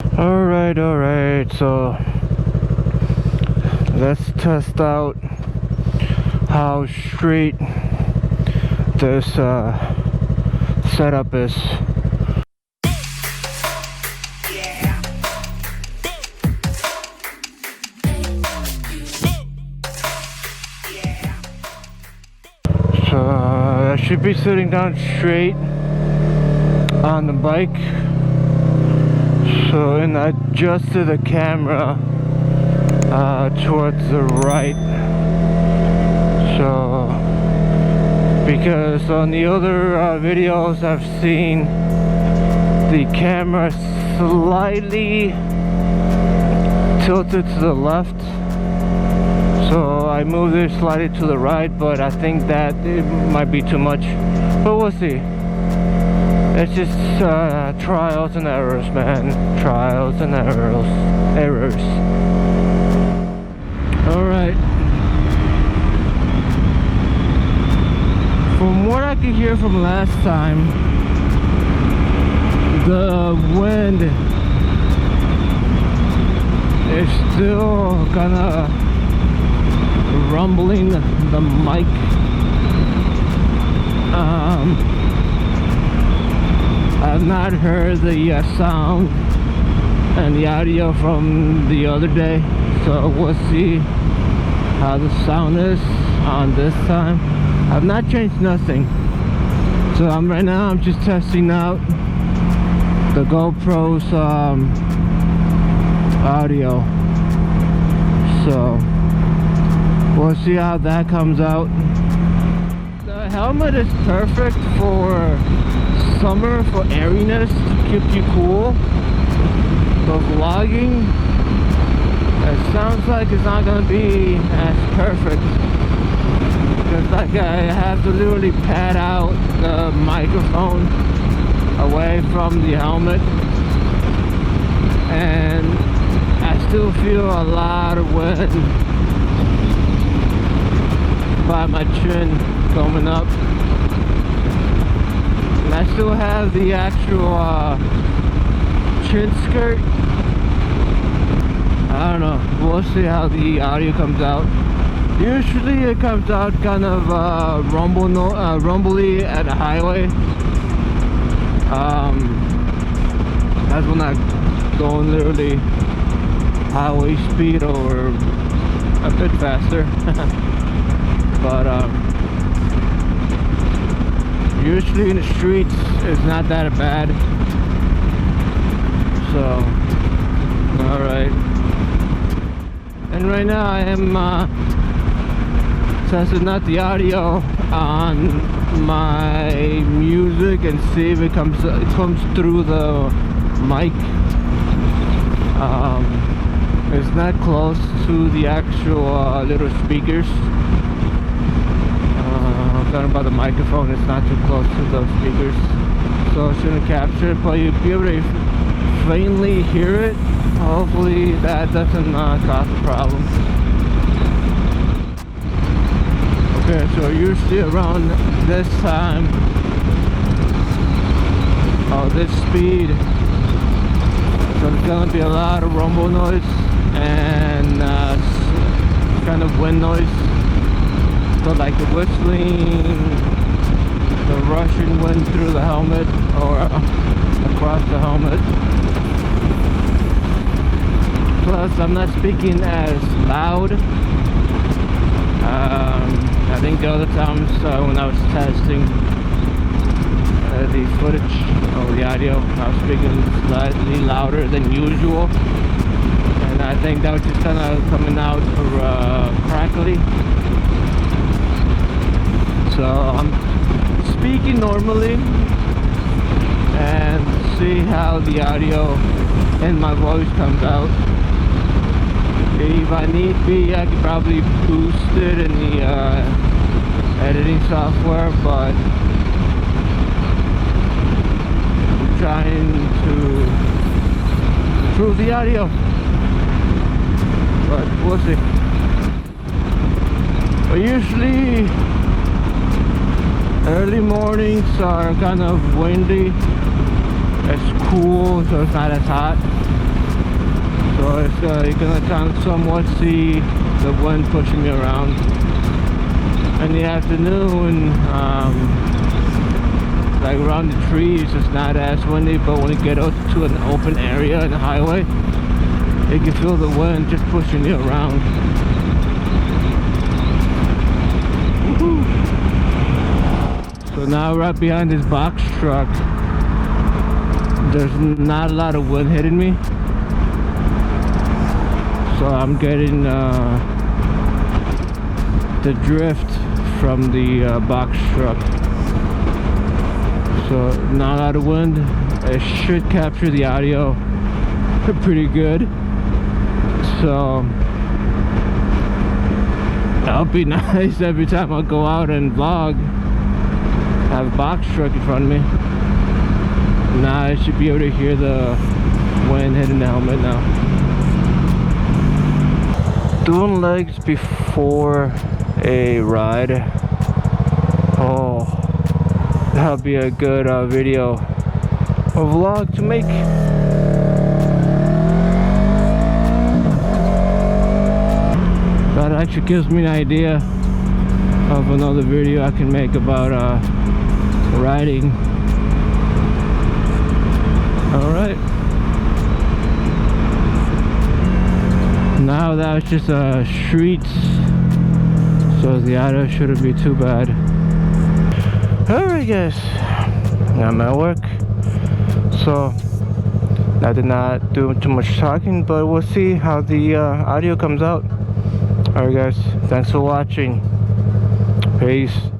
Alright, so let's test out how straight this setup is. So I should be sitting down straight on the bike. So, and I adjusted the camera towards the right. So, because on the other videos I've seen the camera slightly tilted to the left. So I moved it slightly to the right, but I think that it might be too much. But we'll see. It's just trials and errors, man. Trials and errors. Alright. From what I could hear from last time, the wind is still kinda rumbling the mic. I've not heard the sound and the audio from the other day, so we'll see how the sound is on this time. I've not changed nothing, so right now I'm just testing out the GoPro's audio, so we'll see how that comes out. The helmet is perfect for summer, for airiness, to keep you cool. But vlogging, it sounds like it's not gonna be as perfect, because like I have to literally pad out the microphone away from the helmet, and I still feel a lot of wind by my chin coming up. And I still have the actual chin skirt. I don't know, we'll see how the audio comes out. Usually it comes out kind of rumbly at the highway. That's when I'm going literally highway speed or a bit faster. But usually in the streets it's not that bad. So alright, and right now I am testing out the audio on my music and see if it comes through the mic. It's not close to the actual little speakers. I'm talking about the microphone. It's not too close to those speakers, so it shouldn't capture it, but you'll be able to faintly hear it. Hopefully that doesn't cause a problem. Okay, so usually around this time, this speed, so there's gonna be a lot of rumble noise and kind of wind noise. So like the whistling, the rushing wind through the helmet or across the helmet. Plus I'm not speaking as loud. I think the other times when I was testing the footage or the audio, I was speaking slightly louder than usual, and I think that was just kind of coming out crackly. So I'm speaking normally and see how the audio and my voice comes out. If I need be, I could probably boost it in the editing software, but I'm trying to improve the audio, but we'll see. But usually early mornings are kind of windy. It's cool, so it's not as hot. So it's, you can kind of somewhat see the wind pushing me around. In the afternoon, like around the trees, it's not as windy, but when you get out to an open area in the highway, you can feel the wind just pushing you around. So now right behind this box truck, there's not a lot of wind hitting me, so I'm getting the drift from the box truck. So not a lot of wind. It should capture the audio pretty good. So that'll be nice every time I go out and vlog. Have a box truck in front of me. Now I should be able to hear the wind hitting the helmet now. Doing legs before a ride. Oh, that'll be a good video or vlog to make. That actually gives me an idea of another video I can make about riding. Alright, now that was just streets, so the audio shouldn't be too bad. Alright guys, I'm at work, so I did not do too much talking, but we'll see how the audio comes out. Alright guys, thanks for watching. Peace.